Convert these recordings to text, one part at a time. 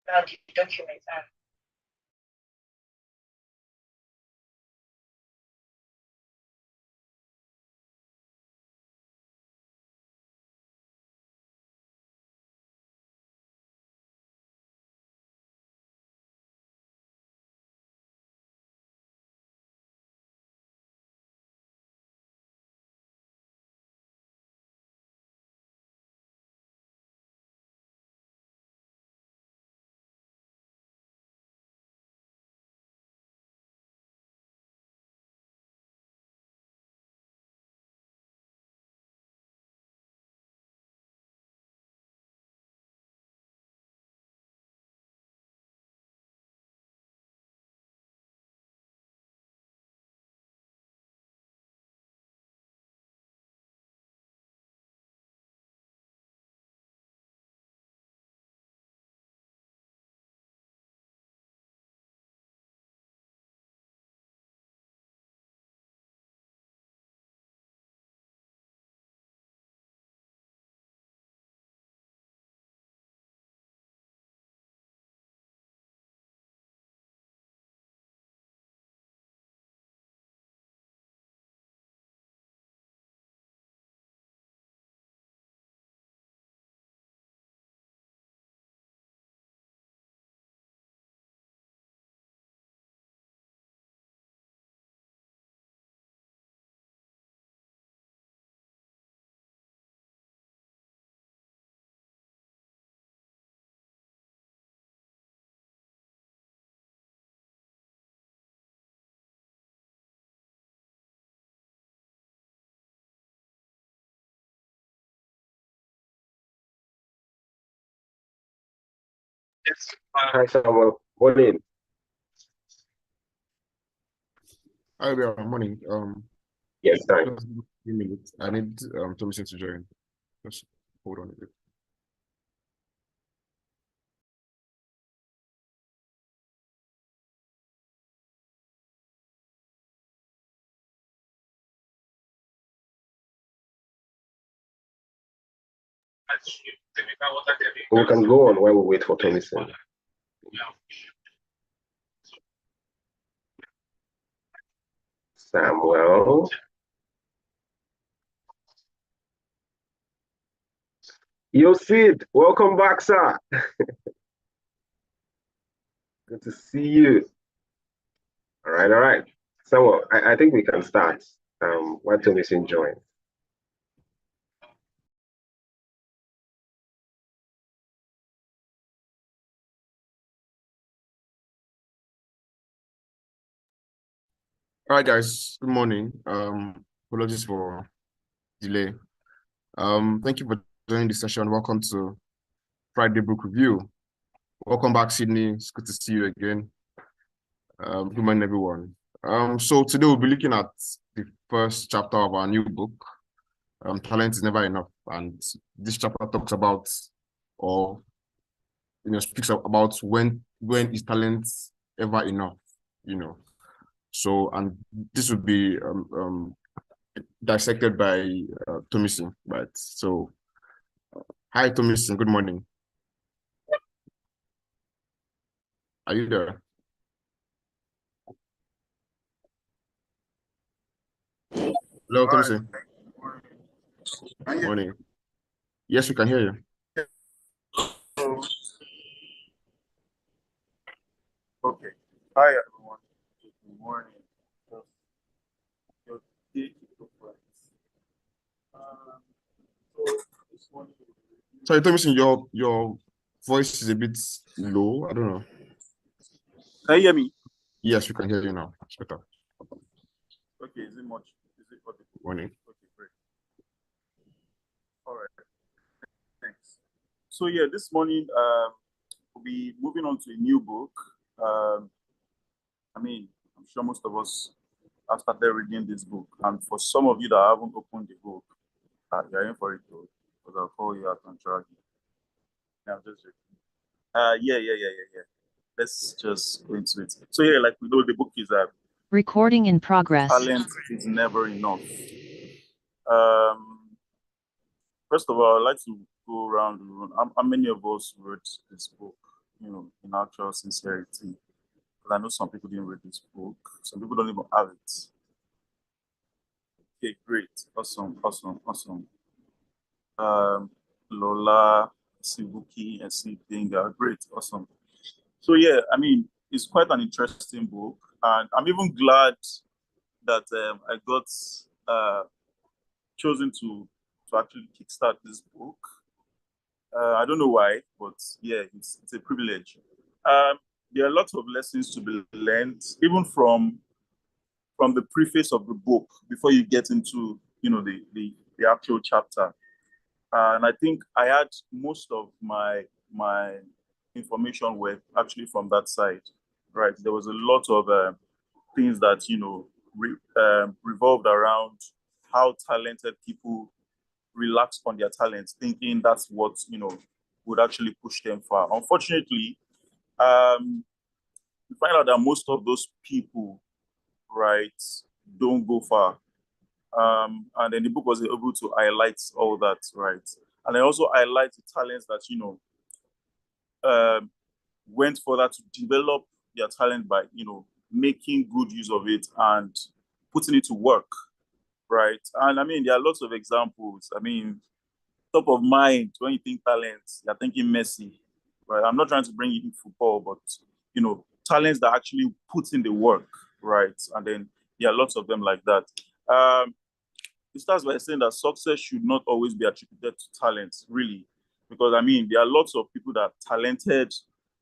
the document. And Yes. Hi, Samuel. Morning. Hi there, morning. Yes, thanks. Just give me a minute. I need Thomason to join. Just hold on a bit. We can go on while we wait for Thomason. Samuel. Yo, Sid, welcome back, sir. Good to see you. All right, all right. Samuel, I think we can start while Thomason joins. All right, guys. Good morning. Apologies for delay. Thank you for joining the session. Welcome to Friday Book Review. Welcome back, Sydney. It's good to see you again. Good morning, everyone. So today we'll be looking at the first chapter of our new book, Talent is Never Enough. And this chapter talks about, or speaks about when is talent ever enough, So, and this would be dissected by Thomason, right? So, hi, Thomason. Good morning. Are you there? Hello, Thomason. Morning. Yes, we can hear you. Okay. Hi, everyone. Good morning. Your day to friends. So this morning. Sorry, Thomason, your voice is a bit low. I don't know. Can you hear me? Yes, we can hear you now. It's better. Okay, is it much? Is it audible? Morning. Okay, great. All right. Thanks. So yeah, this morning we'll be moving on to a new book. I'm sure most of us have started reading this book, and for some of you that haven't opened the book, you're in for it though, because I'll call you out on track. Yeah, I'm just joking. Yeah. Let's just go into it. So yeah, like we know, the book is Recording in progress. Talent is Never Enough. First of all, I'd like to go around the room. How many of us read this book? in actual sincerity. Because I know some people didn't read this book. Some people don't even have it. Okay, great. Awesome. Lola, Sibuki, and Sidinga. Great. Awesome. So yeah, I mean, it's quite an interesting book. And I'm even glad that I got chosen to actually kickstart this book. I don't know why, but yeah, it's a privilege. There are lots of lessons to be learned, even from the preface of the book before you get into the actual chapter. And I think I had most of my information were actually from that side, right? There was a lot of things that revolved around how talented people relax on their talents, thinking that's what would actually push them far. Unfortunately, you find out that most of those people, right, don't go far. And then the book was able to highlight all that, right? And then also highlight the talents that went further to develop their talent by making good use of it and putting it to work, right? And I mean, there are lots of examples. I mean, top of mind when you think talents, you're thinking Messi, right? I'm not trying to bring it in football, but talents that actually put in the work, right? And then there are lots of them like that. It starts by saying that success should not always be attributed to talent, really, because I mean there are lots of people that are talented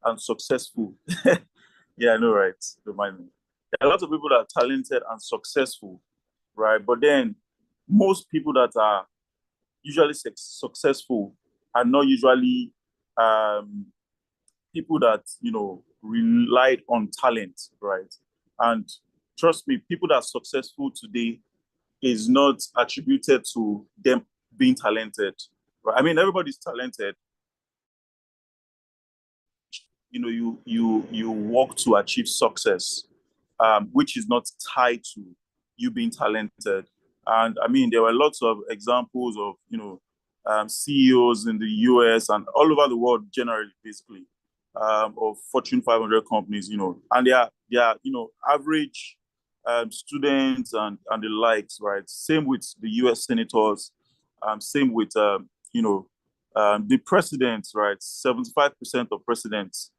and successful. Yeah, I know, right? Don't mind me. There are lots of people that are talented and successful, right? But then most people that are usually successful are not usually people that relied on talent, right? And trust me, people that are successful today is not attributed to them being talented, right? I mean, everybody's talented. You work to achieve success, which is not tied to you being talented. And I mean, there were lots of examples of CEOs in the US and all over the world generally, basically, of Fortune 500 companies, and they are average students and the likes, right? Same with the US senators, same with the presidents, right? 75% of presidents,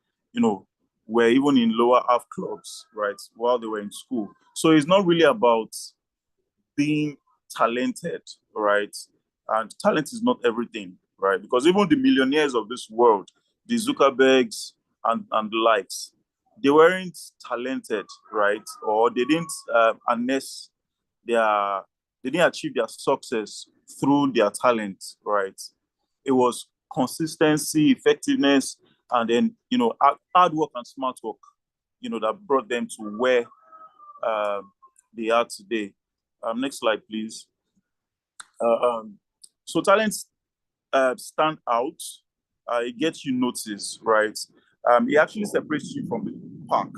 were even in lower half clubs, right, while they were in school. So it's not really about being talented, right? And talent is not everything, right? Because even the millionaires of this world, the Zuckerbergs and the likes, they weren't talented, right? Or they didn't unless they didn't achieve their success through their talent, right? It was consistency, effectiveness, and then hard work and smart work, that brought them to where they are today. Next slide, please. So talents stand out. It gets you noticed, right? It actually separates you from the pack.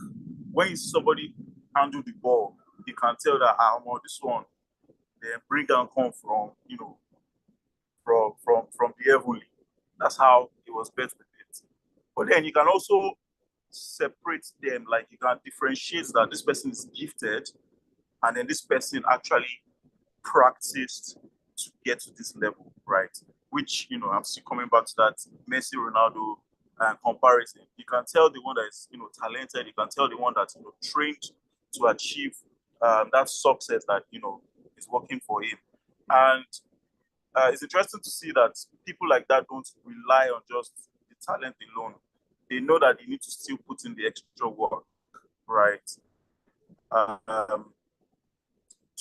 When somebody handle the ball, you can tell that well, this one, they bring and come from from the heavenly. That's how it was built with it. But then you can also separate them, like you can differentiate that this person is gifted, and then this person actually practiced to get to this level, right? Which I'm still coming back to that Messi Ronaldo comparison. You can tell the one that is talented. You can tell the one that's trained to achieve that success that is working for him. And it's interesting to see that people like that don't rely on just the talent alone. They know that they need to still put in the extra work, right?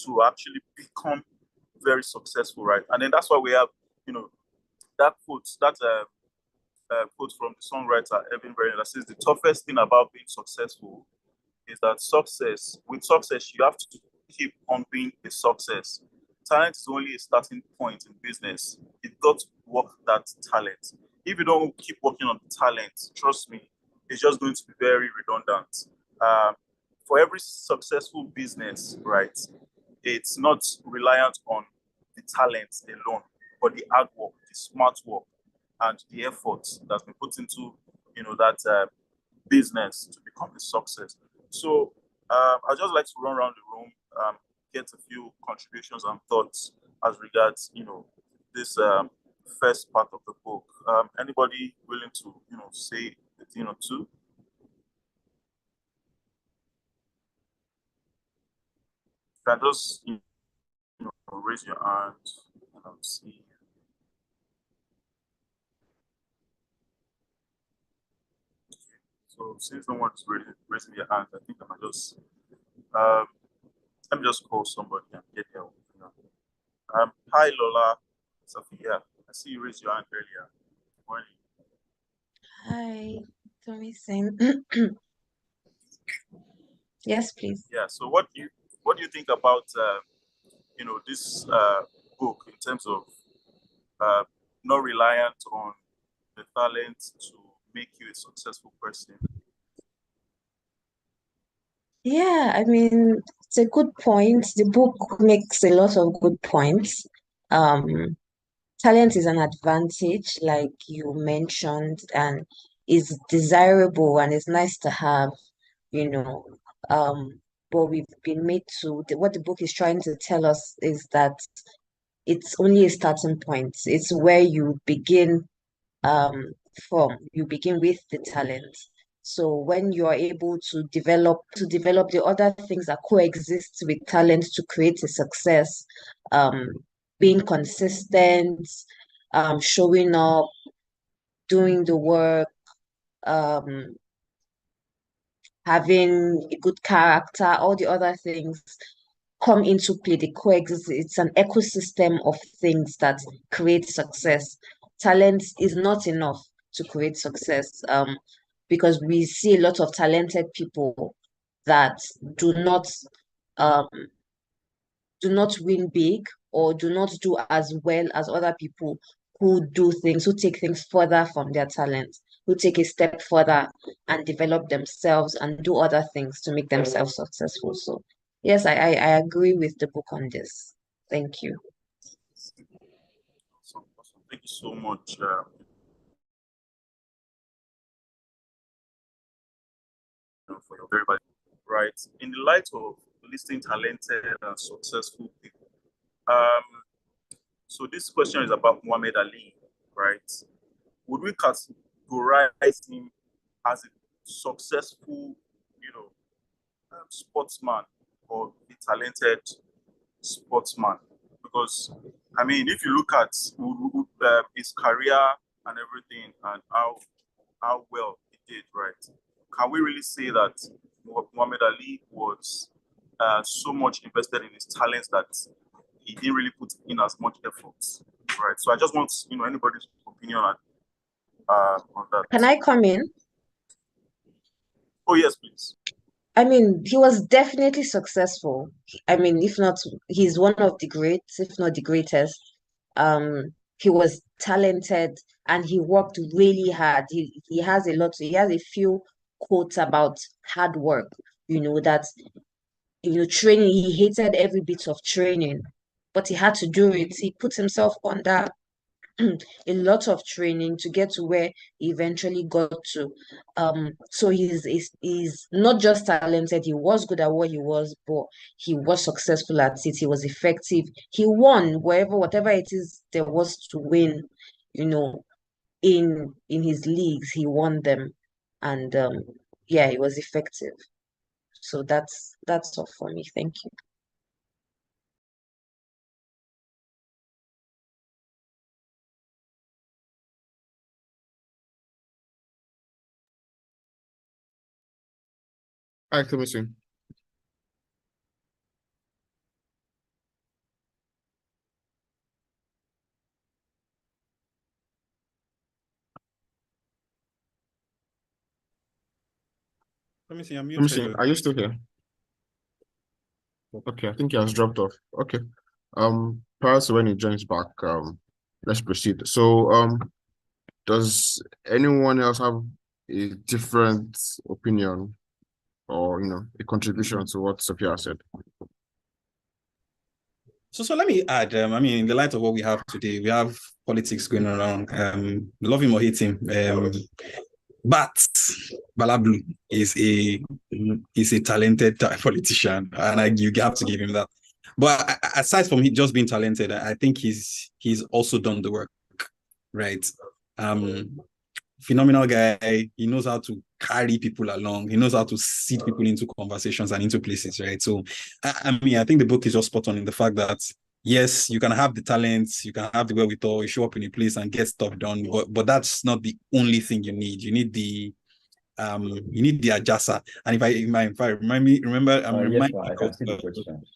To actually become very successful, right? And then that's why we have, that quote from the songwriter Evan Brennan that says the toughest thing about being successful is that with success, you have to keep on being a success. Talent is only a starting point in business. You've got to work that talent. If you don't keep working on the talent, trust me, it's just going to be very redundant. For every successful business, right, it's not reliant on the talent alone, but the hard work, the smart work, and the effort that's been put into, that business to become a success. So I'd just like to run around the room, get a few contributions and thoughts as regards, this first part of the book. Anybody willing to, say a thing or two? You can just, raise your hand and I'll see. So since no one's raising their hand, I think I might just let me just call somebody and get help. Hi Lola, Sophia. I see you raised your hand earlier. Morning. Hi, Tommy Singh. Yes, please. Yeah. So what do you think about this book in terms of not reliant on the talent to make you a successful person? Yeah, I mean, it's a good point. The book makes a lot of good points. Talent is an advantage, like you mentioned, and is desirable and is nice to have, you know. But we've been made to, what the book is trying to tell us is that it's only a starting point. It's where you begin um from. You begin with the talent. So when you are able to develop the other things that coexist with talent to create a success, um, being consistent, showing up, doing the work, um, having a good character, all the other things come into play. They coexist. It's an ecosystem of things that create success. Talent is not enough to create success, because we see a lot of talented people that do not um, do not win big or do not do as well as other people who take things further from their talent, who take a step further and develop themselves and do other things to make themselves successful. So yes, I agree with the book on this. Thank you. Awesome. Thank you so much. For your very valuable, right? In the light of listing talented and successful people, so this question is about Muhammad Ali, right? Would we categorize him as a successful, sportsman or a talented sportsman? Because I mean, if you look at his career and everything and how well he did, right? Can we really say that Muhammad Ali was so much invested in his talents that he didn't really put in as much effort, right? So I just want anybody's opinion on that. Can I come in? Oh yes, please. I mean, he was definitely successful. I mean, if not, he's one of the greats, if not the greatest. He was talented and he worked really hard. He has he has a few quotes about hard work, that training, he hated every bit of training, but he had to do it. He put himself under a lot of training to get to where he eventually got to. So he's not just talented, he was good at what he was, but he was successful at it. He was effective. He won whatever it is there was to win, in his leagues, he won them. And yeah, he was effective. So that's all for me. Thank you. Hi, Commission. Let me see, I'm Commission, muted. are you still here? Okay, I think he has dropped off. Okay. Perhaps when he joins back, let's proceed. So, does anyone else have a different opinion or a contribution to what Sophia said? So let me add, I mean, in the light of what we have today, we have politics going around, love him or hate him. But Balablu is a talented politician, and you have to give him that. But aside from just being talented, I think he's also done the work, right? Phenomenal guy. He knows how to carry people along. He knows how to seed people into conversations and into places, right? So, I mean, I think the book is just spot on in the fact that yes, you can have the talents, you can have the wherewithal, you show up in a place and get stuff done, but that's not the only thing you need. You need the adjasa. And if I remember, yes, I can see the questions.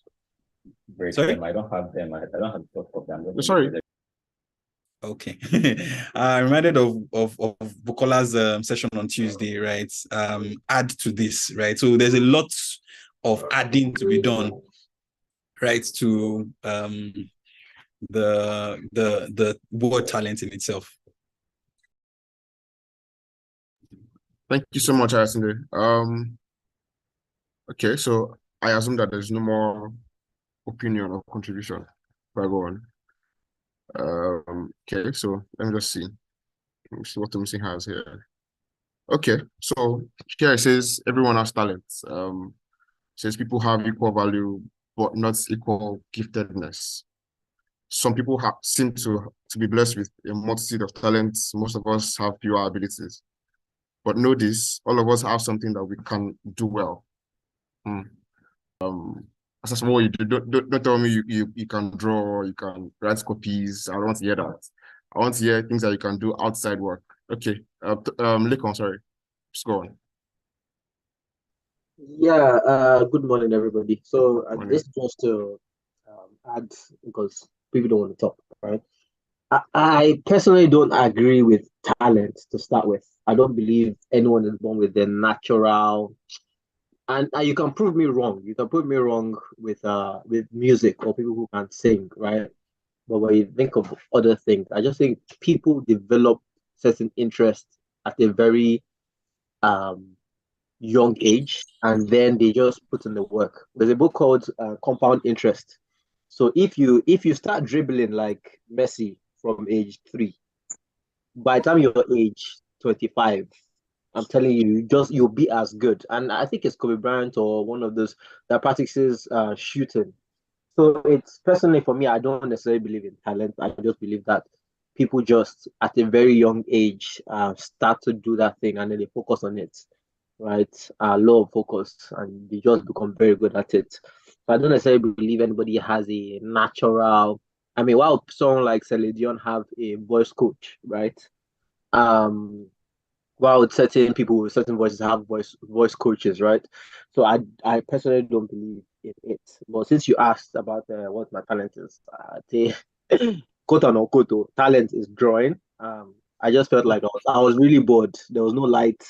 Sorry? I don't have them. I don't have the top of them. Sorry. Okay. I'm reminded of Bukola's session on Tuesday, right? Add to this, right? So there's a lot of adding to be done, right, to the word talent in itself. Thank you so much, Ayatunde. Okay, so I assume that there's no more opinion or contribution. If I go on. Okay, so let me just see. Let me see what Tomisi has here. Okay, so here it says everyone has talents. Says people have equal value, but not equal giftedness. Some people seem to be blessed with a multitude of talents. Most of us have fewer abilities. But know this, all of us have something that we can do well. As for what you do, don't tell me you can draw, you can write copies. I don't want to hear that. I want to hear things that you can do outside work. Okay, Lekon, sorry, just go on. Yeah, good morning, everybody. So this just to add, because people don't want to talk, right? I personally don't agree with talent to start with. I don't believe anyone is born with the natural, and you can prove me wrong. You can prove me wrong with music or people who can sing, right? But when you think of other things, I just think people develop certain interests at a very young age, and then they just put in the work. There's a book called Compound Interest. So if you start dribbling like Messi from age 3, by the time you're age 25, I'm telling you, you'll be as good. And I think it's Kobe Bryant or one of those that practices shooting. So it's personally for me, I don't necessarily believe in talent. I just believe that people just at a very young age start to do that thing and then they focus on it, right? Low focus, and they just become very good at it. So I don't necessarily believe anybody has a natural. I mean, while someone like Celine Dion have a voice coach, right? While certain people with certain voices have voice coaches, right? So I personally don't believe in it. But since you asked about what my talent is, they quote unquote talent is drawing. I just felt like I was really bored. There was no light,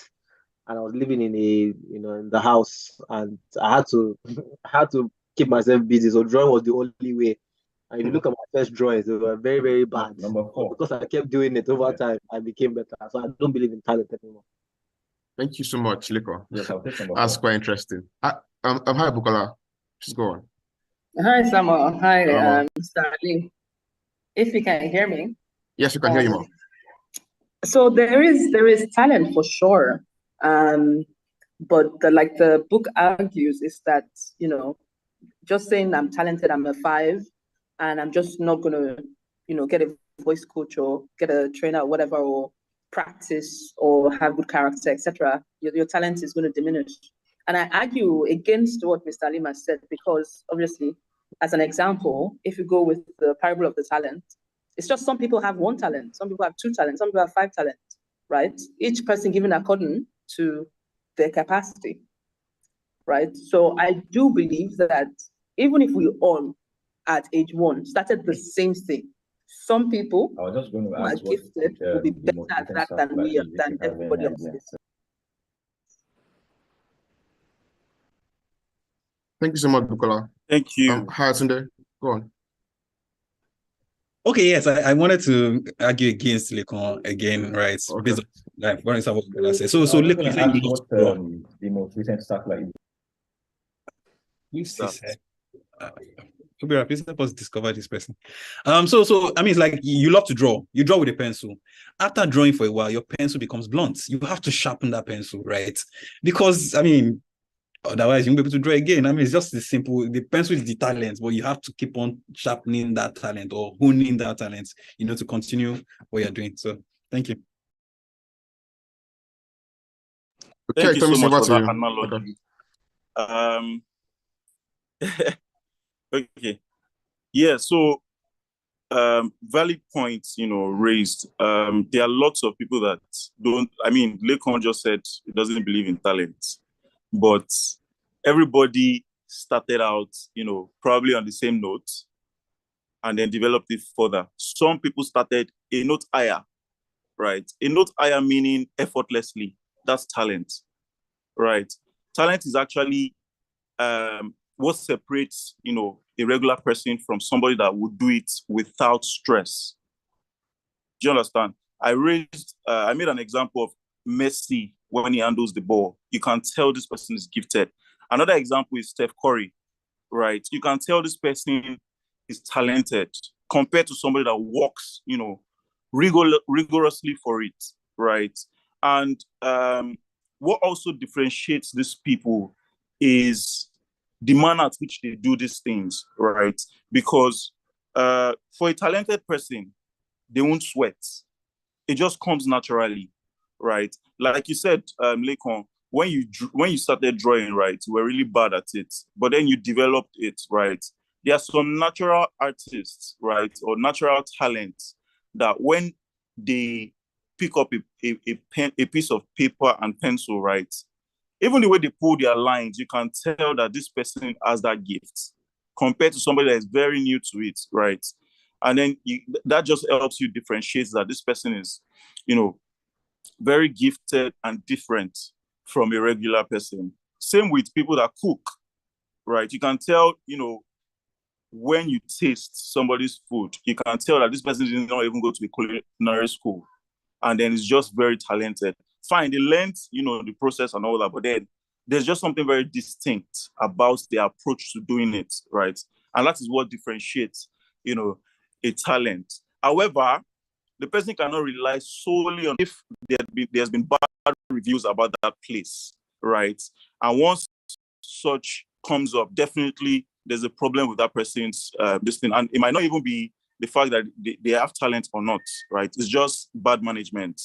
and I was living in in the house, and I had to keep myself busy. So drawing was the only way. And if you look at my first drawings, they were very, very bad. Number 4. Because I kept doing it over time, I became better. So I don't believe in talent anymore. Thank you so much, Liko. Yes, I'll take number 4. That's quite interesting. Hi, Bukola. Just go on. Hi, Samuel. Hi, Mr. Ali. If you can hear me. Yes, you can hear you, Mom. So there is talent for sure. But the book argues is that, just saying I'm talented, I'm a 5, and I'm just not gonna, get a voice coach or get a trainer or whatever, or practice or have good character, etc. Your talent is going to diminish. And I argue against what Mr. Alima said, because obviously, as an example, if you go with the parable of the talent, it's just some people have 1 talent, some people have 2 talents, some people have 5 talents, right? Each person given according to their capacity, right? So I do believe that even if we all at age 1 started the same thing, some people I was just going to who are ask gifted will be better at that than everybody else is. Thank you so much, Bukola. Thank you. Hi, Sunday. Go on. Okay, yes, I wanted to argue against Lekon again, right? Okay. Based on what I said. So Lekon, you said you what the most recent stuff like. said Please help us discover this person. So I mean, it's like you love to draw. You draw with a pencil. After drawing for a while, your pencil becomes blunt. You have to sharpen that pencil, right? Because I mean, otherwise you won't be able to draw again. I mean, it's just the simple. The pencil is the talent, but you have to keep on sharpening that talent or honing that talent, to continue what you're doing. So, thank you. Okay, Thank you so much over for to that you. analogy. Okay. Yeah, so valid points, raised. There are lots of people that don't, I mean, Lekon just said he doesn't believe in talent, but everybody started out, probably on the same note and then developed it further. Some people started a note higher, right? A note higher meaning effortlessly. That's talent, right? Talent is actually what separates, a regular person from somebody that would do it without stress. Do you understand? I made an example of Messi when he handles the ball. You can tell this person is gifted. Another example is Steph Curry, right? You can tell this person is talented compared to somebody that works, rigorously for it, right? And what also differentiates these people is the manner at which they do these things, right? Because for a talented person, they won't sweat. It just comes naturally, right? Like you said, Lekon, when you started drawing, right, you were really bad at it, but then you developed it, right? There are some natural artists, right, or natural talents that when they pick up a piece of paper and pencil, right, even the way they pull their lines, you can tell that this person has that gift compared to somebody that is very new to it, right? And then that just helps you differentiate that this person is, very gifted and different from a regular person. Same with people that cook, right? You can tell, when you taste somebody's food, you can tell that this person did not even go to a culinary school. And then it's just very talented. Fine, they learned, the process and all that, but then there's just something very distinct about their approach to doing it, right? And that is what differentiates, a talent. However, the person cannot rely solely on if there's been bad reviews about that place, right? And once such comes up, definitely there's a problem with that person's this thing. And it might not even be the fact that they have talent or not, right? It's just bad management,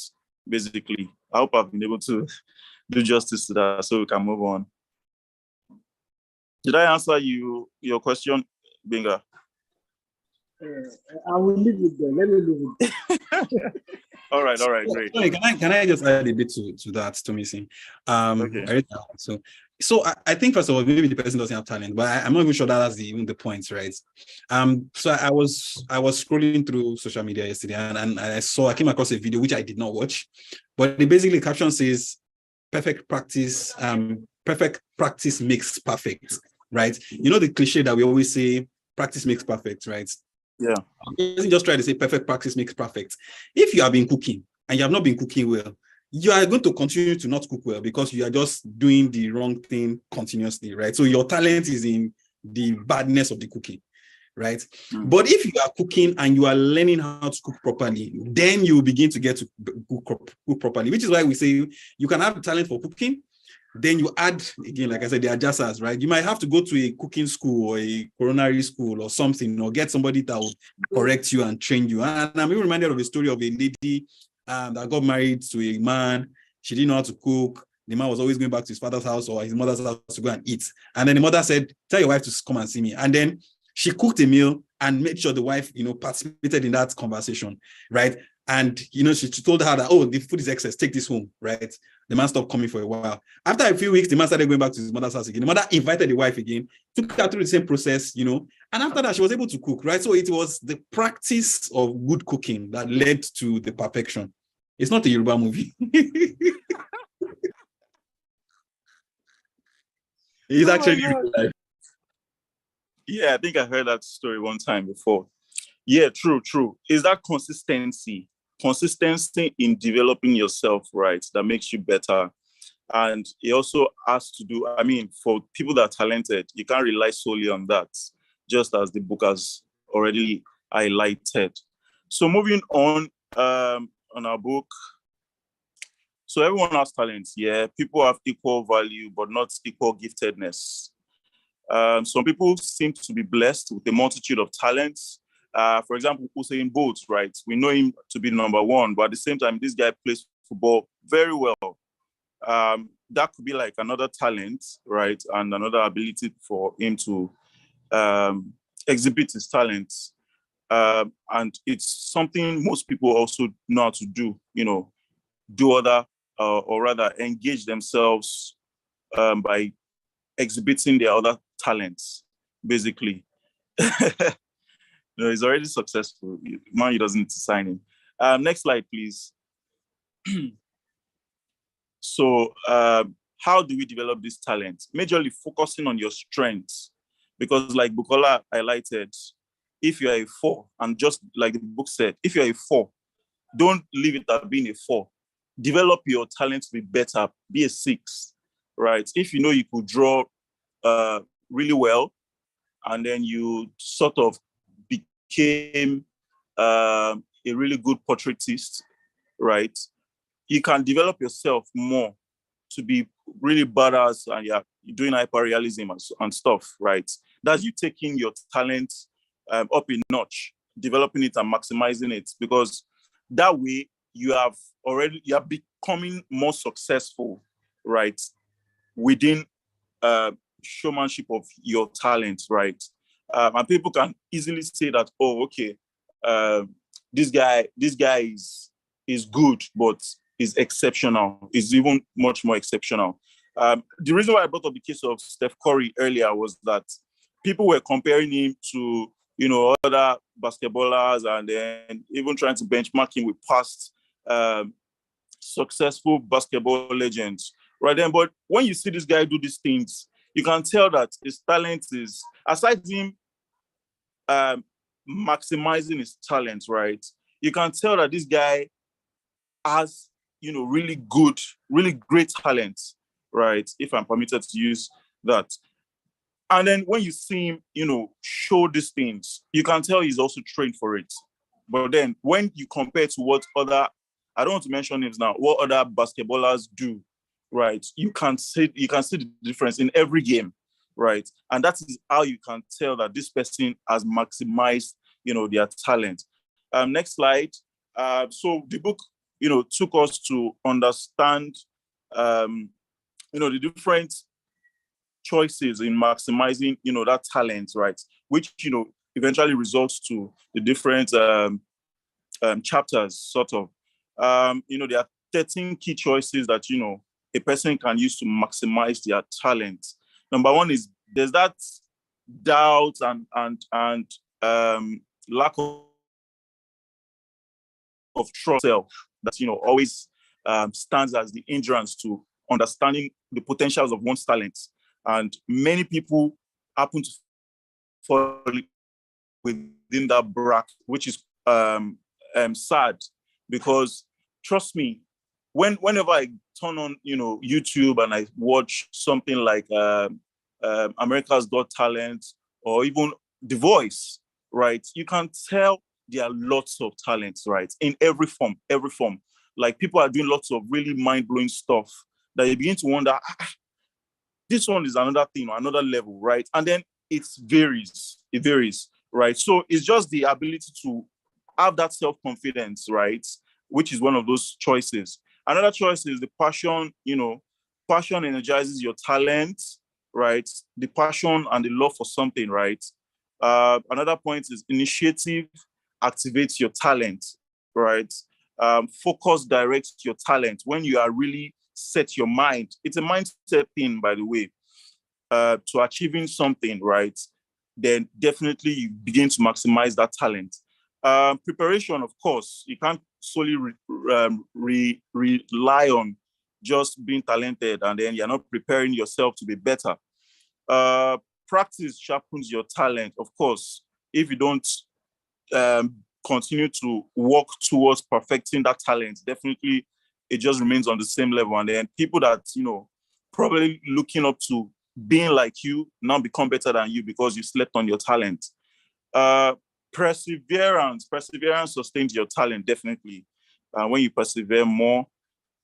basically. I hope I've been able to do justice to that so we can move on. Did I answer your question, Binga? I will leave it there. Let me leave it there. All right, great. Sorry, can I just add a bit to that, Tomisi? Okay. So I think first of all, maybe the person doesn't have talent, but I'm not even sure that's even the point, right? So I was scrolling through social media yesterday, and I came across a video which I did not watch, but the caption says, "Perfect practice makes perfect," right? You know the cliche that we always say, practice makes perfect, right? Yeah. Just try to say perfect practice makes perfect. If you have been cooking and you have not been cooking well, you are going to continue to not cook well because you are just doing the wrong thing continuously, right? So your talent is in the badness of the cooking, right? But if you are cooking and you are learning how to cook properly, then you begin to get to cook properly, which is why we say you can have talent for cooking. Then you add, again, like I said, the adjusters, right? You might have to go to a cooking school or a culinary school or something, or get somebody that will correct you and train you. And I'm even reminded of a story of a lady that got married to a man. She didn't know how to cook. The man was always going back to his father's house or his mother's house to go and eat. And then the mother said, "Tell your wife to come and see me." And then she cooked a meal and made sure the wife, participated in that conversation, right? And, she told her that, "Oh, the food is excess, take this home," right? The man stopped coming for a while. After a few weeks, the man started going back to his mother's house again. The mother invited the wife again, took her through the same process, and after that, she was able to cook, right? So it was the practice of good cooking that led to the perfection. It's not a Yoruba movie. It's actually real life. Yeah, I think I heard that story one time before. Yeah, true. Is that consistency in developing yourself, right, that makes you better. And it also has to do, for people that are talented, you can't rely solely on that. just as the book has already highlighted. So moving on our book. So everyone has talents, yeah. People have equal value, but not equal giftedness. Some people seem to be blessed with a multitude of talents. For example, Usain Bolt, right? We know him to be number one, but at the same time, this guy plays football very well. That could be like another talent, right? And another ability for him to exhibit his talents. And it's something most people also know how to do, do other, or rather engage themselves by exhibiting their other talents, basically. He's already successful. Man, he doesn't need to sign him. Next slide, please. So how do we develop this talent? Majorly focusing on your strengths, because like Bukola highlighted, if you are a 4, and just like the book said, if you're a 4, don't leave it at being a 4. Develop your talent to be better, be a 6, right? If you know you could draw really well, and then you sort of became a really good portraitist, right? You can develop yourself more to be really badass, and you're doing hyperrealism and stuff, right? That's you taking your talent up a notch, developing it and maximizing it, because that way you are becoming more successful, right? Within showmanship of your talent, right? And people can easily say that, oh, okay, this guy is good, but is exceptional, is even much more exceptional. The reason why I brought up the case of Steph Curry earlier was that people were comparing him to, other basketballers, and then even trying to benchmark him with past successful basketball legends, right then. But when you see this guy do these things, you can tell that his talent is, aside him maximizing his talent, right? You can tell that this guy has, really good, really great talent, right? If I'm permitted to use that. And then when you see him, show these things, you can tell he's also trained for it. But then when you compare to what other, I don't want to mention names now, what other basketballers do, right? You can see the difference in every game, right? And that is how you can tell that this person has maximized, their talent. Next slide. So the book, took us to understand, the different choices in maximizing, that talent, right? Which, eventually results to the different chapters, sort of. There are 13 key choices that, a person can use to maximize their talent. Number one is there's that doubt and lack of trust self that, always stands as the hindrance to understanding the potentials of one's talents. And many people happen to fall within that bracket, which is sad, because trust me, whenever I turn on, YouTube and I watch something like America's Got Talent, or even The Voice, right? You can tell there are lots of talents, right? In every form. Like, people are doing lots of really mind-blowing stuff that you begin to wonder, this one is another thing or another level, right? And then it varies, right? So it's just the ability to have that self-confidence, right? Which is one of those choices. Another choice is the passion, passion energizes your talent, right? The passion and the love for something, right? Another point is initiative activates your talent, right? Focus directs your talent. When you are really set your mind, it's a mindset thing, by the way, to achieving something, right? Then definitely you begin to maximize that talent. Preparation, of course, you can't solely rely on just being talented and then you're not preparing yourself to be better. Practice sharpens your talent, of course. If you don't continue to work towards perfecting that talent, definitely it just remains on the same level. And then people that, probably looking up to being like you now become better than you because you slept on your talent. Perseverance sustains your talent, definitely. When you persevere more,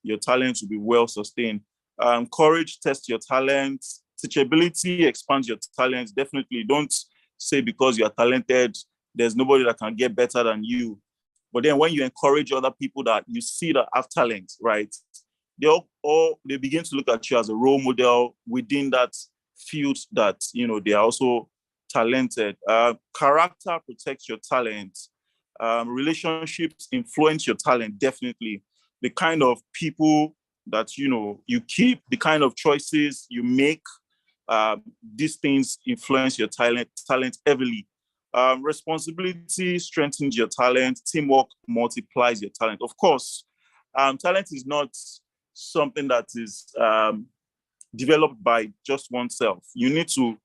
your talent will be well sustained. Courage tests your talent. Teachability expands your talent, definitely. Don't say because you're talented, there's nobody that can get better than you. But then when you encourage other people that you see that have talent, right, they begin to look at you as a role model within that field that, you know, they are also talented. Character protects your talent. Relationships influence your talent, definitely. The kind of people that, you know, you keep, the kind of choices you make, these things influence your talent heavily. Responsibility strengthens your talent. Teamwork multiplies your talent. Of course, talent is not something that is developed by just oneself. You need to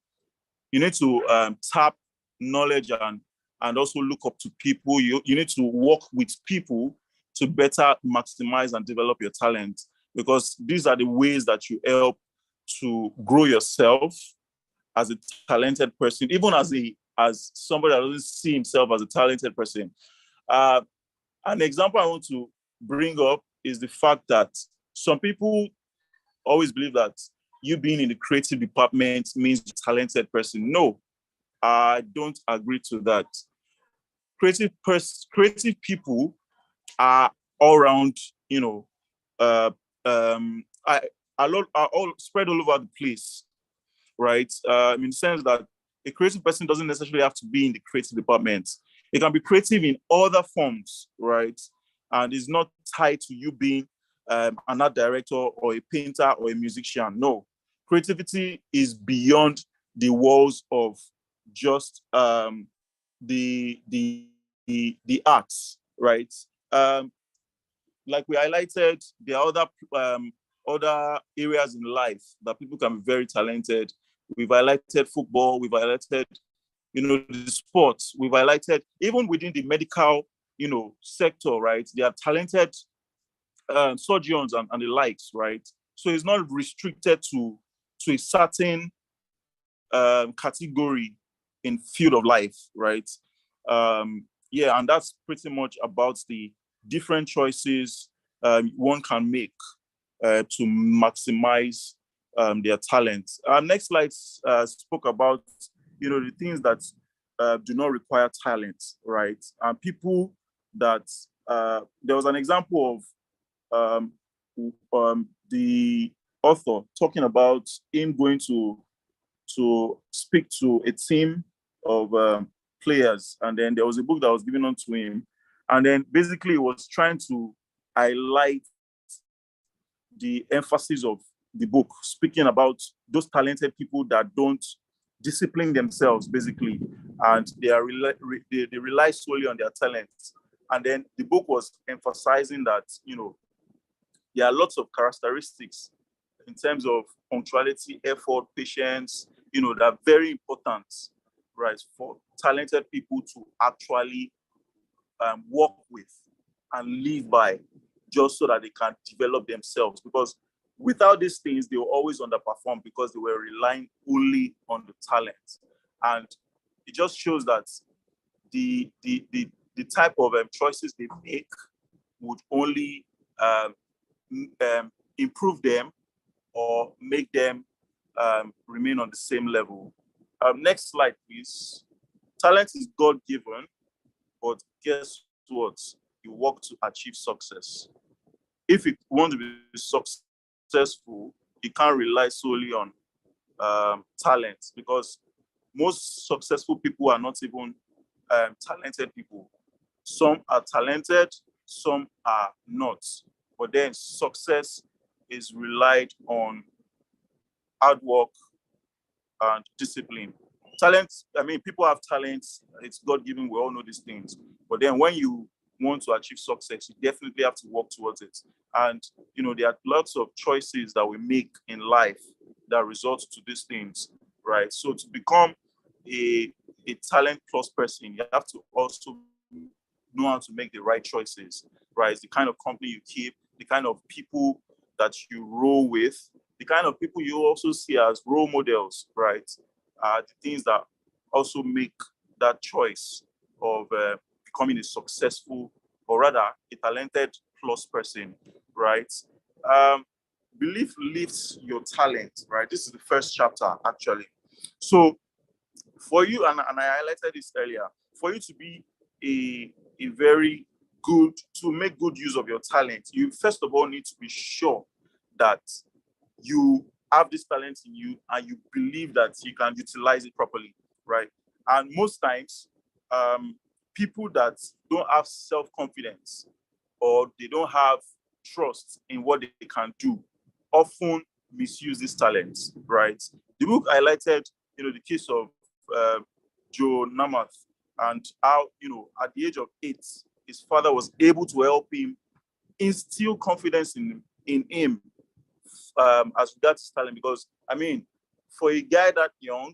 tap knowledge and also look up to people. You need to work with people to better maximize and develop your talent, because these are the ways that you help to grow yourself as a talented person, even as somebody that doesn't see himself as a talented person. An example I want to bring up is the fact that some people always believe that you being in the creative department means a talented person. No, I don't agree to that. Creative people are all around, you know, are all spread all over the place, right? In the sense that a creative person doesn't necessarily have to be in the creative department. It can be creative in other forms, right? And it's not tied to you being an art director or a painter or a musician. No, creativity is beyond the walls of just the arts, right? Like we highlighted, there are other areas in life that people can be very talented. We've highlighted football, we've highlighted, you know, the sports, we've highlighted even within the medical, you know, sector, right? They are talented surgeons and the likes, right? So it's not restricted to a certain category in field of life, right? Yeah, and that's pretty much about the different choices one can make to maximize their talent. Our next slide spoke about, you know, the things that do not require talent, right? And people that there was an example of the author talking about him going to speak to a team of players, and then there was a book that was given unto him, and then basically he was trying to highlight the emphasis of the book, speaking about those talented people that don't discipline themselves, basically, and they rely solely on their talents. And then the book was emphasizing that, you know, there are lots of characteristics in terms of punctuality, effort, patience, you know, that are very important, right, for talented people to actually work with and live by, just so that they can develop themselves. Because without these things, they will always underperform because they were relying only on the talent. And it just shows that the type of choices they make would only improve them or make them remain on the same level. Next slide, please. Talent is God-given, but guess what? You work to achieve success. If you want to be successful, you can't rely solely on talent, because most successful people are not even talented people. Some are talented, some are not. But then success is relied on hard work and discipline. Talent, I mean, people have talents, it's God-given, we all know these things. But then when you want to achieve success, you definitely have to work towards it. And, you know, there are lots of choices that we make in life that result to these things, right? So to become a talent plus person, you have to also know how to make the right choices, right? It's the kind of company you keep, the kind of people that you roll with, the kind of people you also see as role models, right, are the things that also make that choice of becoming a successful, or rather a talented plus person, right? Belief lifts your talent, right? This is the first chapter, actually. So for you, and I highlighted this earlier, for you to be a very good, to make good use of your talent, you first of all need to be sure that you have this talent in you and you believe that you can utilize it properly, right? And most times, people that don't have self-confidence or they don't have trust in what they can do often misuse these talents, right? The book highlighted, the case of Joe Namath and how, at the age of 8, his father was able to help him instill confidence in him as regards his talent. Because, I mean, for a guy that young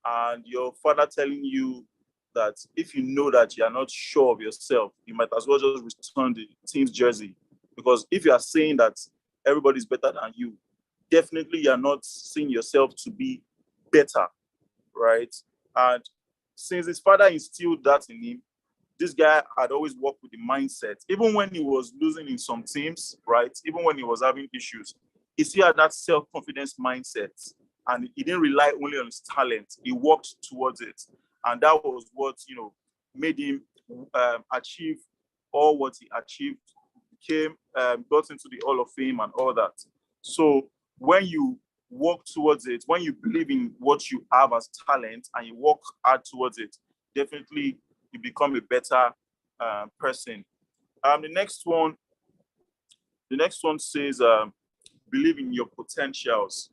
and your father telling you that if you know that you are not sure of yourself, you might as well just return the team's jersey. Because if you are saying that everybody's better than you, definitely you're not seeing yourself to be better, right? And since his father instilled that in him, this guy had always worked with the mindset. Even when he was losing in some teams, right? Even when he was having issues, he still had that self-confidence mindset. And he didn't rely only on his talent. He worked towards it. And that was what, made him achieve all what he achieved, got into the Hall of Fame and all that. So when you work towards it, when you believe in what you have as talent and you work hard towards it, definitely you become a better person. The next one says, believe in your potentials.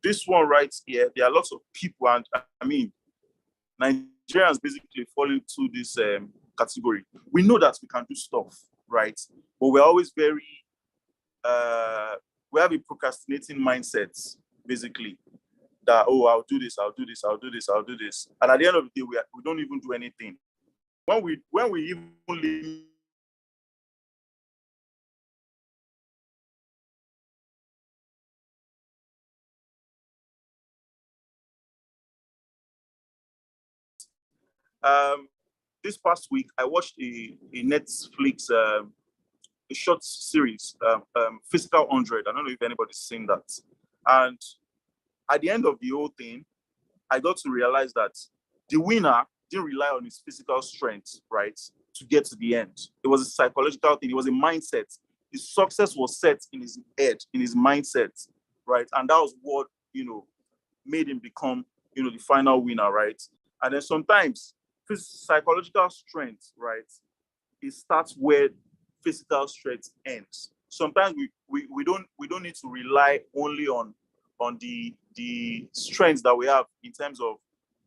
This one right here, there are lots of people, and I mean, Nigerians basically fall into this category. We know that we can do stuff, right? But we're always very, we have a procrastinating mindset, basically, that, oh, I'll do this. And at the end of the day, we don't even do anything. When we even leave, this past week, I watched a Netflix a short series, Physical 100. I don't know if anybody's seen that. And at the end of the whole thing, I got to realize that the winner didn't rely on his physical strength, right, to get to the end. It was a psychological thing. It was a mindset. His success was set in his head, in his mindset, right? And that was what, made him become, the final winner, right? And then sometimes psychological strength, right, it starts where physical strength ends. Sometimes we don't need to rely only on the strengths that we have in terms of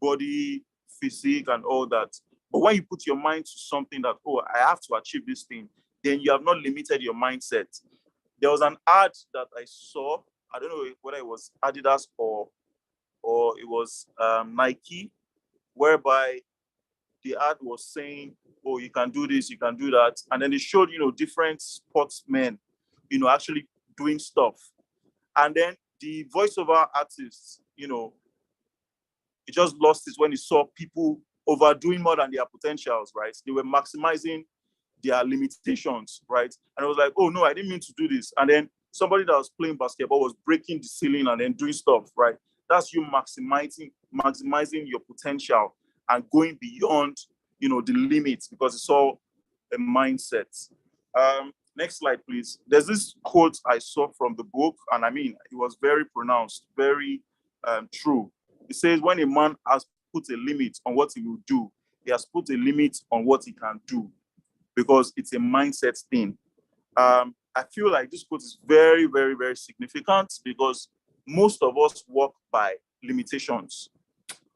body, physique, and all that. But when you put your mind to something that, oh, I have to achieve this thing, then you have not limited your mindset. There was an ad that I saw. I don't know whether it was Adidas or it was Nike, whereby the ad was saying, oh, you can do this, you can do that. And then they showed, different sportsmen, actually doing stuff. And then the voiceover artists, he just lost it when he saw people overdoing more than their potentials, right? They were maximizing their limitations, right? And I was like, oh, no, I didn't mean to do this. And then somebody that was playing basketball was breaking the ceiling and then doing stuff, right? That's you maximizing your potential and going beyond, the limits, because it's all a mindset. Next slide, please. There's this quote I saw from the book, and I mean, it was very pronounced, very true. It says, when a man has put a limit on what he will do, he has put a limit on what he can do, because it's a mindset thing. I feel like this quote is very, very, very significant, because most of us work by limitations.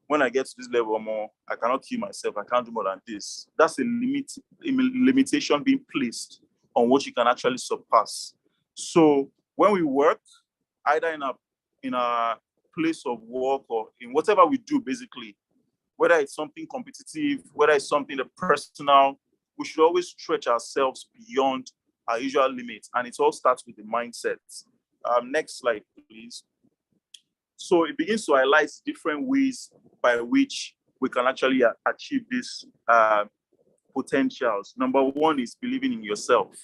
When I get to this level or more, I cannot kill myself. I can't do more than this. That's a limitation being placed on what you can actually surpass. So when we work, either in a place of work or in whatever we do, basically, whether it's something competitive, whether it's something personal, we should always stretch ourselves beyond our usual limits. And it all starts with the mindset. Next slide, please. So it begins to highlight different ways by which we can actually achieve these potentials. Number one is believing in yourself,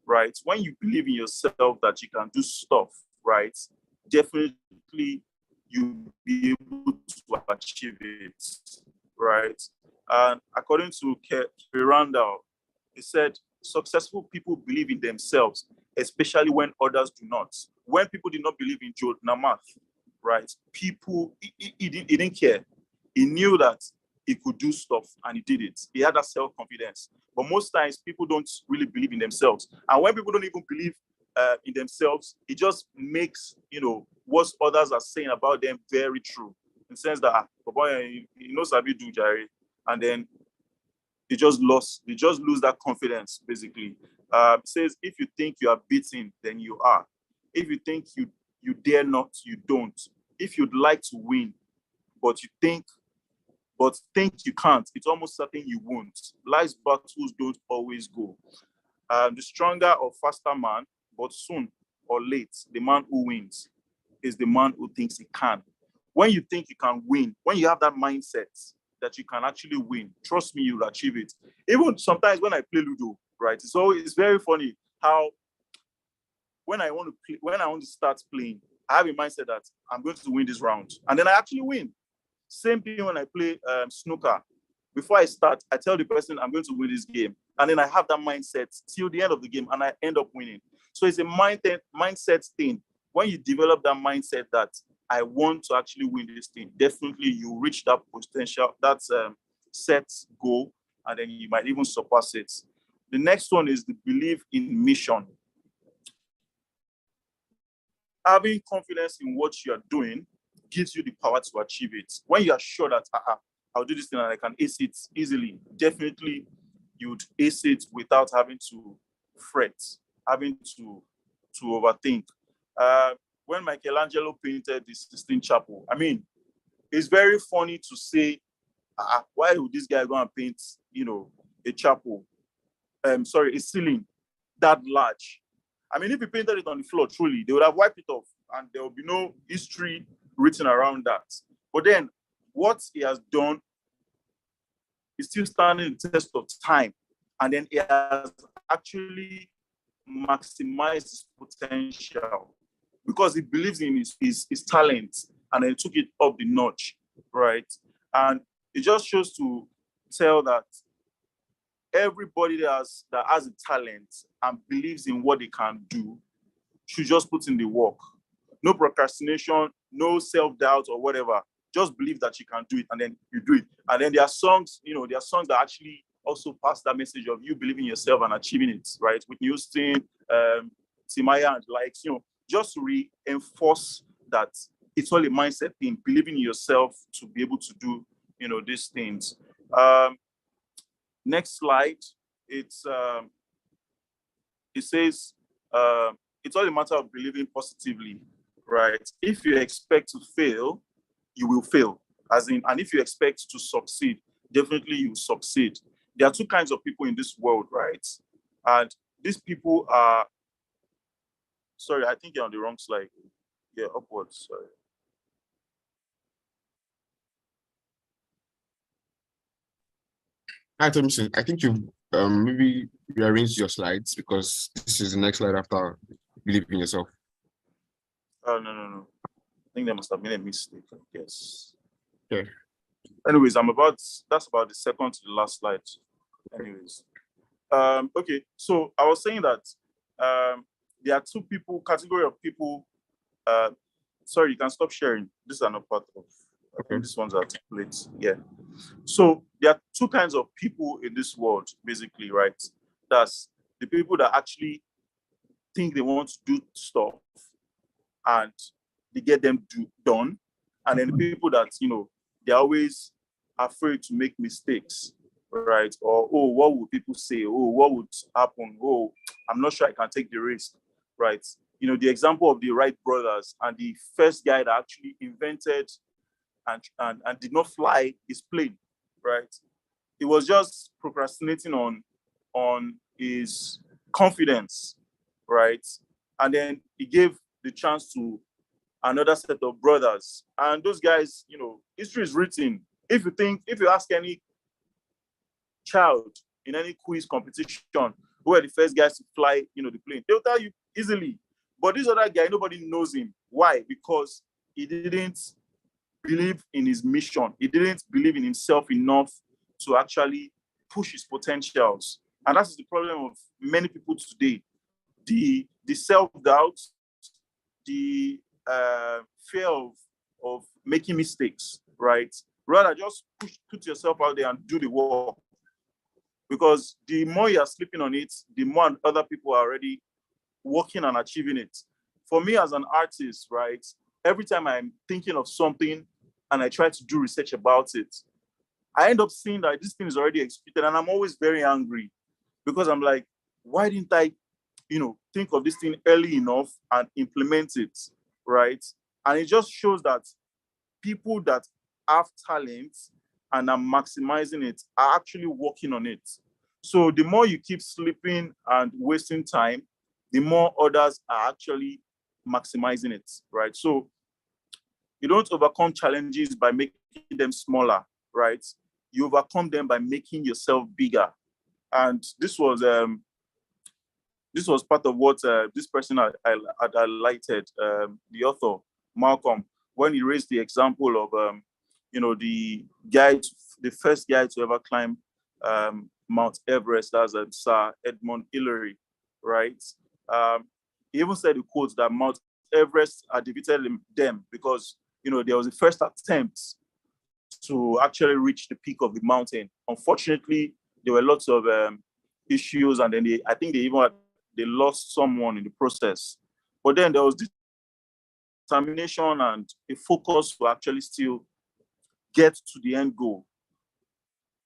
right? When you believe in yourself that you can do stuff, right, definitely you'll be able to achieve it, right? And according to Kerry Randall, he said, successful people believe in themselves, especially when others do not. When people did not believe in Joe Namath, right, he didn't care. He knew that he could do stuff and he did it. He had that self-confidence. But most times people don't really believe in themselves. And when people don't even believe in themselves, it just makes, what others are saying about them very true. In the sense that, boy, he knows how to do, Jerry. And then they just lose that confidence, basically. It says, if you think you are beaten, then you are. If you think you dare not, you don't. If you'd like to win, but think you can't, it's almost certain you won't. Life's battles don't always go. The stronger or faster man, but soon or late, the man who wins is the man who thinks he can. When you think you can win, when you have that mindset that you can actually win, trust me, you'll achieve it. Even sometimes when I play Ludo, right, it's very funny how when I want to start playing, I have a mindset that I'm going to win this round, and then I actually win. Same thing when I play snooker. Before I start, I tell the person I'm going to win this game, and then I have that mindset till the end of the game, and I end up winning. So it's a mindset thing. When you develop that mindset that I want to actually win this thing, definitely you reach that potential, that set goal, and then you might even surpass it. The next one is the belief in mission. Having confidence in what you are doing gives you the power to achieve it. When you are sure that I'll do this thing and I can ace it easily, definitely you'd ace it without having to fret, having to overthink. When Michelangelo painted the Sistine Chapel, I mean, it's very funny to say, why would this guy go and paint, a chapel? A ceiling that large? I mean, if he painted it on the floor, truly, they would have wiped it off and there will be no history written around that. But then what he has done is still standing the test of time. And then he has actually maximized his potential because he believes in his talent and then took it up the notch, right? And it just shows to tell that everybody that has a talent and believes in what they can do should just put in the work. No procrastination, no self-doubt or whatever. Just believe that you can do it and then you do it. And then there are songs, that actually also pass that message of you believing in yourself and achieving it, right? With Houston, Timaya and likes, just to reinforce that it's all a mindset thing, believing in yourself to be able to do, these things. Next slide. It says it's all a matter of believing positively, right? If you expect to fail, you will fail. And if you expect to succeed, definitely you succeed. There are two kinds of people in this world, right? And these people are, sorry, I think you're on the wrong slide. Yeah, upwards, sorry. Hi, Thompson. I think you maybe rearranged your slides because this is the next slide after believing in yourself. Oh, no. I think there must have been a mistake, I guess. Okay. Anyways, that's about the second to the last slide. Anyways. Okay, so I was saying that there are two category of people. Sorry, you can stop sharing. These are not part of, I think these ones are templates. Yeah. So there are two kinds of people in this world, basically, right? That's the people that actually think they want to do stuff and they get them done. And then the people that, they're always afraid to make mistakes, right? Or, what would people say? Oh, what would happen? Oh, I'm not sure I can take the risk, right? The example of the Wright brothers and the first guy that actually invented and did not fly his plane, right? He was just procrastinating on his confidence, right? And then he gave the chance to another set of brothers. And those guys, you know, history is written. If you ask any child in any quiz competition who were the first guys to fly, you know, the plane, they'll tell you easily. But this other guy, nobody knows him. Why? Because he didn't believe in his mission. He didn't believe in himself enough to actually push his potentials. And that's the problem of many people today. The self-doubt, the fear of making mistakes, right? Rather just put yourself out there and do the work. Because the more you're sleeping on it, the more other people are already working and achieving it. For me as an artist, right, every time I'm thinking of something and I try to do research about it, I end up seeing that this thing is already executed, and I'm always very angry because I'm like, why didn't I, you know, think of this thing early enough and implement it, right? And it just shows that people that have talent and are maximizing it are actually working on it. So the more you keep sleeping and wasting time, the more others are actually maximizing it, right? So you don't overcome challenges by making them smaller, right? You overcome them by making yourself bigger. And this was part of what this person I highlighted, the author, Malcolm, when he raised the example of, you know, the first guy to ever climb Mount Everest, as Sir Edmund Hillary, right? He even said the quote that Mount Everest had defeated them because, you know, there was the first attempt to actually reach the peak of the mountain. Unfortunately, there were lots of issues, and then I think they lost someone in the process. But then there was determination and a focus to actually still get to the end goal.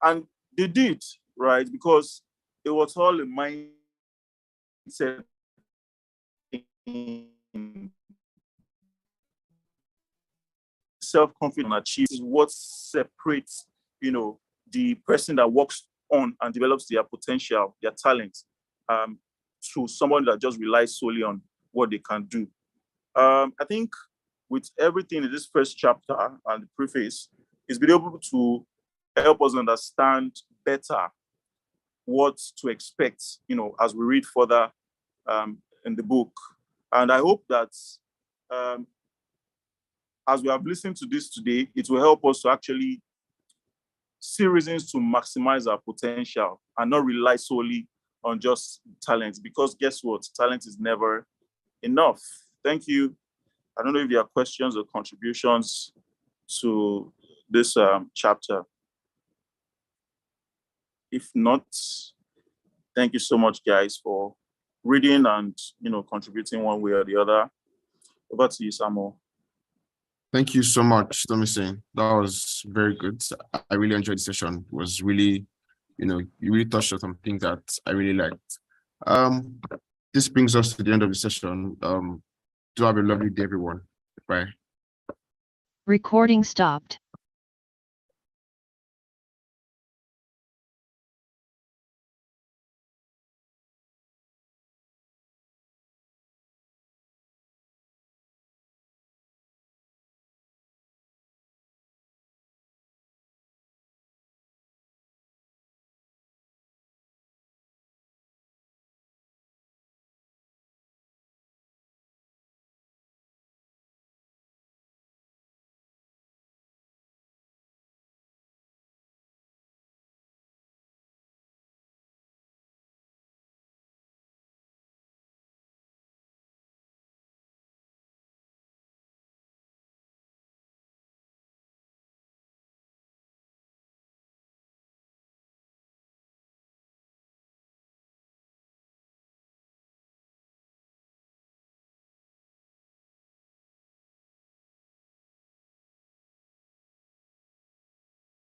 And they did, right? Because it was all a mindset thing. Self-confidence achieves what separates, you know, the person that works on and develops their potential, their talent, to someone that just relies solely on what they can do. I think with everything in this first chapter and the preface, it's been able to help us understand better what to expect, you know, as we read further in the book. And I hope that as we have listened to this today, it will help us to actually see reasons to maximize our potential and not rely solely on just talent, because guess what? Talent is never enough. Thank you. I don't know if there are questions or contributions to this chapter. If not, thank you so much, guys, for reading and, you know, contributing one way or the other. Over to you, Samuel. Thank you so much, Thomason. That was very good. I really enjoyed the session. It was really, you know, you really touched on some things that I really liked. This brings us to the end of the session. Do have a lovely day, everyone. Bye. Recording stopped.